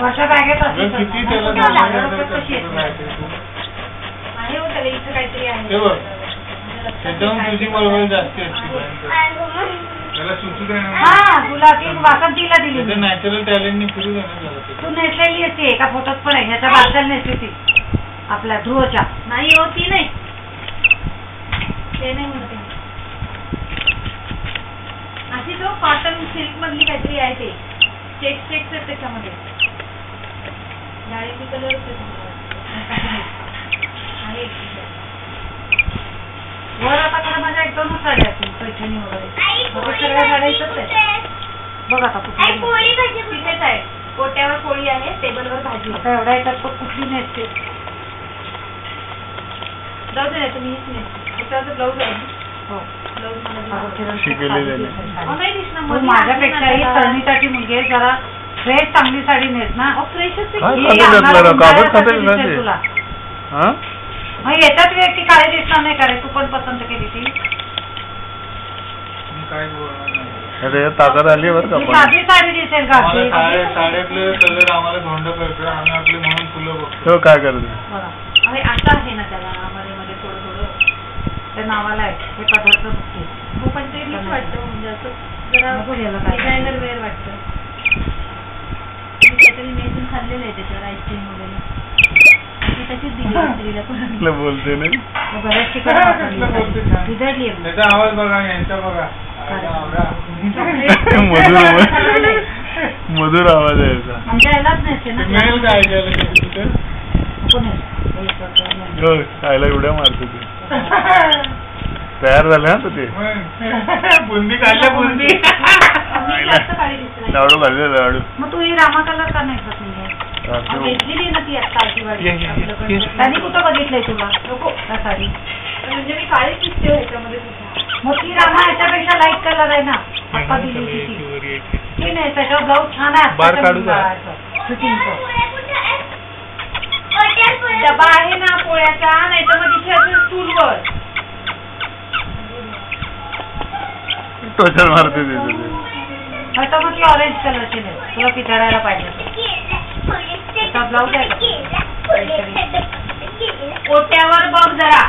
वर्षा बॅगेत किती त्याच्यावर तुझी बरोबर जास्त गुलाबी वासंतीला दिली. नॅचरल टॅलेंटनी फिरू तू नेसलेली असते एका फोटोत पण आहे. ह्याच्या बादल नेसली ती आपल्या ध्रुवच्या. नाही होती नाही ते नाही म्हणते अशी तो कॉटन सिल्क मधली काहीतरी आहे ते चेक्स चेक्स आहेत त्याच्यामध्ये डाळिंबी कलर आहे. वर आता खरं माझ्या 1-2 साड्या असतील पैठणी वगैरे सगळ्या साड्या इथंच आहेत. बघ आता पोळी तिथेच आहे. कोट्यावर पोळी आहे टेबलवर भाजी. आता एवढ्या येतात पण कुठली नेसते जाऊ दे तुम्ही हीच नेसते. त्याच्यावर ब्लाऊज आहे. हो माझ्यापेक्षाही तळणीसाठी मुलगी आहे. जरा फ्रेश चांगली साडी नेस ना. फ्रेशच तुला मग याच्यात व्यक्ती काळे दिसणार नाही का रे. तू पण पसंत केली ती काय बोलणार. अरे ताकद आली बरं का. साधी साडी दिसेल का. साड्यातले कलर आम्हाला धोंड करतो. आम्ही आपले म्हणून फुलं बघतो. काय करते आता आहे ना त्याला मध्ये मध्ये थोडं थोडं त्या नावाला आहे हे पदार्थ बघते. हो पण ते मीच वाटतं म्हणजे असं जरा डिझायनर वेअर वाटतं. मी काहीतरी मेजून खाल्लेलं आहे त्याच्यावर आईस्क्रीम वगैरे त्याचीच दिली बोलते नाही बऱ्याच ठिकाणी त्याचा आवाज बघा यांचा बघा मधुर आवाज आहे. आमच्या यालाच नसते ना. मेल काय खायला एवढ्या मारतो ते. तयार झाले ना ते बुंदी खाल्ल्या बुंदी लाडू खाल्ले लाडू. मग तू ही रामा कलर का नाही घेतलेली ना ती आता त्यांनी कुठं बघितलंय तुला नको त्या साडी. म्हणजे मी काळीच दिसते ह्याच्यामध्ये. मग ती रामा ह्याच्यापेक्षा लाईट कलर आहे ना. आत्ता दिली ती नाही. त्याच्यावर ब्लाऊज छान आहे फिटिंगचं. डबा आहे ना पोळ्याचा नाही तर मग तिथे असेल स्टूलवर टोचर मारते आता मग ती ऑरेंज कलरची नाही. तुला पितळायला पाहिजे ब्लाऊज आहे कोट्यावर बघ जरा.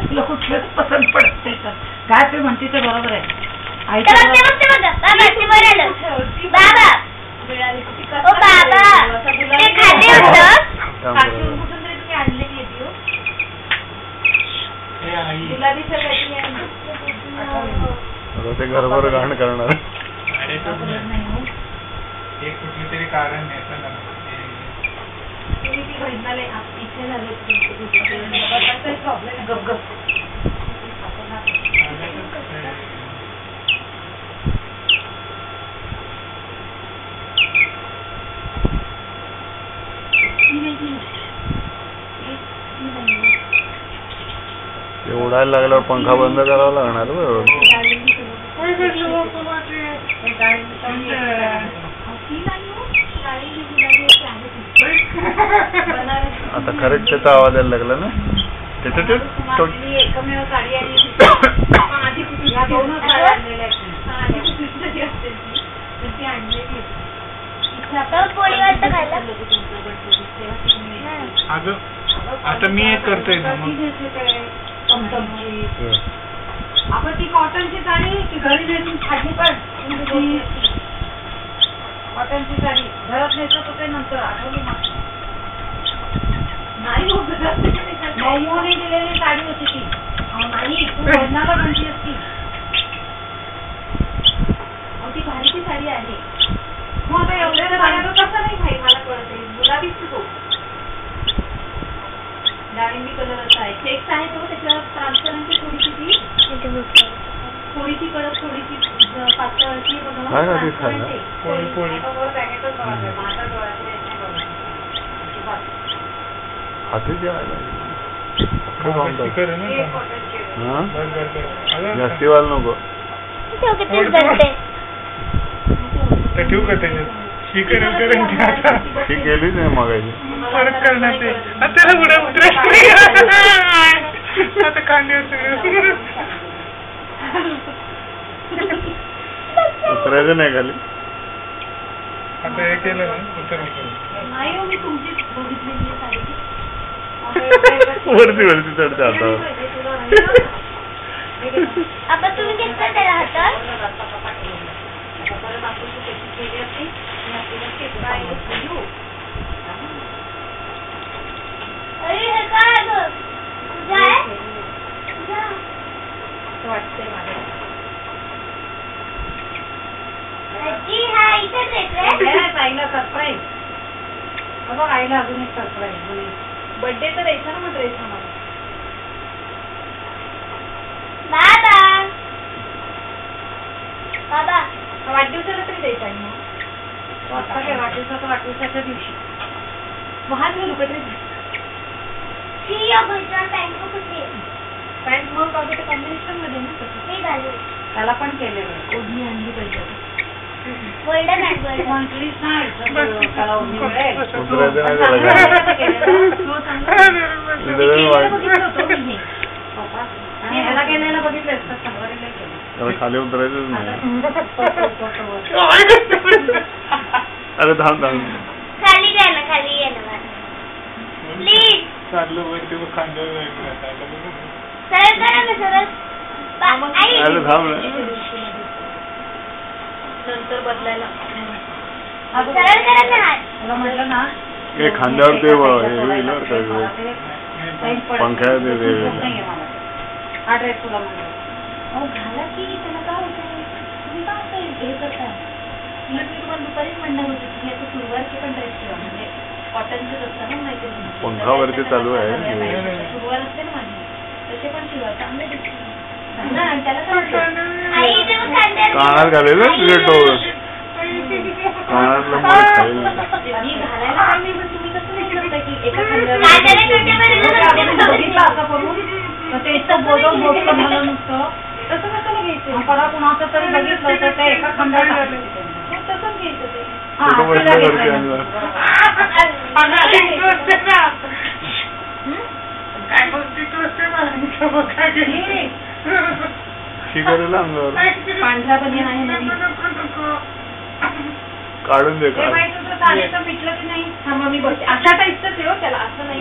तुला कुठलंच पसंत पडत नाही का. काय ते म्हणते ते बरोबर आहे. ते घरभर घाण करणार. एक कुठली तरी कारण ते उडायला लागल्यावर पंखा बंद करावा लागणार. बरोबर आता खरंच त्याचा आवाज यायला लागला ना. त्याच्यात एकमेव साडी अगं आता मी एक करतोय ना आपण ती कॉटनची साडी घरी नेसून खाली पण कॉटनची साडी घरात नेसत होते नंतर आठवली नाही मोहनी दिलेली साडी होती ती. नाही तू लग्नाला म्हणती असती ती भारीची साडी आहे. मग आता एवढ्या साड्या कसं नाही भाई मला कळत आहे. गुलाबीच तो डाळिंबी कलर असा आहे. चेक्स आहे तो त्याच्यावर ट्रान्सपरन्सी थोडीशी थोडीशी कडक थोडीशी पातळ अशी जास्ती वाल नको ठेवू का त्याच्यात. शी केलीच नाही मगायची. परत करण्यात येईल. त्याला पुढे उतरायचं आता कांद्यावर सगळं उतरायचं नाही खाली. आता हे केलं ना उतर नाही हो, मी तुमची बघितलेली आहे साडी. वरती वरती चढते आता. आता तुम्ही घेतलं त्याला हातात. अरे हे काय गं? तुझं आहे? वाटतंय माझ्या. आजी हा इथेच येतोय. आईला सरप्राईज. बघ आईला अजून एक सरप्राईज. बर्थडे तर द्यायचा ना मग ड्रेस आम्हाला. बाबा बाबा वाढदिवसाला तरी द्यायचा आहे मग. आता काय वाढदिवसाच्या दिवशी महान घालू का ड्रेस? पॅन्ट मग बाबा ते कॉम्बिनेशन मध्ये ना तसं घालू. त्याला पण केलेलं. ओढणी आणली पाहिजे. गोल्डन म्हटलीस ना त्याला ओढणी मिळेल. उतरायचं नाही त्याला खाली. आणि ह्याला केलेलं बघितलं असतं संभारीला केलं. त्याला खाली उतरायचंच नाही. अरे थांब थांब. खाली घ्यायला खाली घ्यायला प्लीज. चाललं वरती खांद्यावर सरळ करा ना सरळ. अरे थांब ना. नंतर बदलायला सरळ करा ना हात. तुला म्हटलं ना हे खांद्यावर ते हे होईल बरं का. पंख्या ते हा ड्रेस तुला म्हणलं. अहो घाला की त्याला काय होतं. तुम्ही काय होतं हे करताय. मी तुम्हाला दुपारीच म्हणणार होते तुम्ही आता सुरुवातचे पण ड्रेस ठेवा म्हणजे कॉटनचेच असतात ना माहिती. पंखावरती चालू आहे. सुरुवात असते ना माझी तसे पण शिवा चांगले दिसते. त्याला कानात घालेल तुझे टोळ. कानातलं मला खाईल. मी घालायला काय नाही पण तुम्ही कसं नाही करता की एका खांद्यावर बघितलं असं करून ते इतकं बोलून मोठं झालं नुसतं. तसं कशाला घ्यायचं. परत कुणाचं तरी बघितलं तर ते एका खंडात तसंच घ्यायचं ते. फोटो बसल्या वरती आणला. शिकायला अंगावर पांढरा बनियन आहे नवीन. काढून दे. ते माहित होतं साडीचं पिटलं की नाही. थांबा मी बघते. अशा टाईपच आहे हो त्याला असं नाही.